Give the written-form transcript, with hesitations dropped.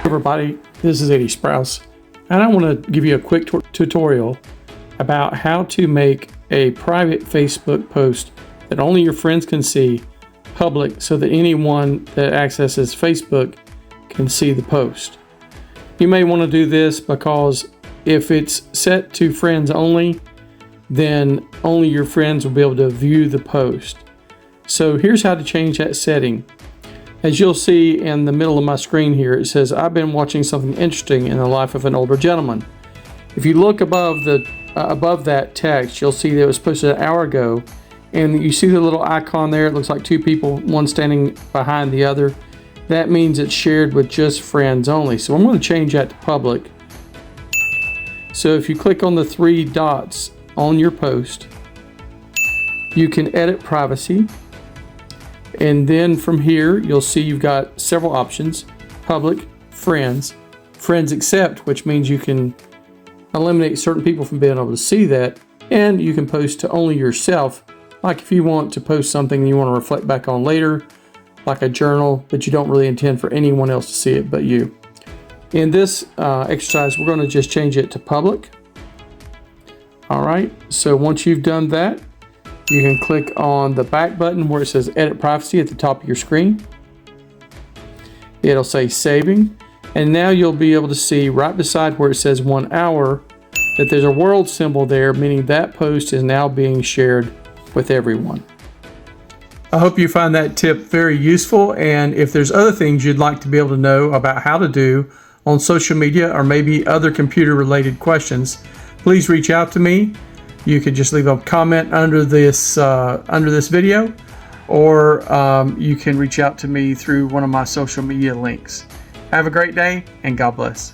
Everybody, this is Eddie Sprouse, and I want to give you a quick tutorial about how to make a private Facebook post that only your friends can see public, so that anyone that accesses Facebook can see the post. You may want to do this because if it's set to friends only, then only your friends will be able to view the post. So here's how to change that setting. As you'll see in the middle of my screen here, it says, I've been watching something interesting in the life of an older gentleman. If you look above that text, you'll see that it was posted an hour ago, and you see the little icon there. It looks like two people, one standing behind the other. That means it's shared with just friends only. So I'm going to change that to public. So if you click on the three dots on your post, you can edit privacy. And then from here, you'll see you've got several options: public, friends, friends accept, which means you can eliminate certain people from being able to see that, and you can post to only yourself, like if you want to post something you want to reflect back on later, like a journal, but you don't really intend for anyone else to see it but you. In this exercise, we're going to just change it to public. All right, so once you've done that, you can click on the back button where it says Edit Privacy at the top of your screen. It'll say Saving, and now you'll be able to see right beside where it says 1 hour that there's a world symbol there, meaning that post is now being shared with everyone. I hope you find that tip very useful, and if there's other things you'd like to be able to know about how to do on social media, or maybe other computer related questions, please reach out to me. You could just leave a comment under this video, or you can reach out to me through one of my social media links. Have a great day, and God bless.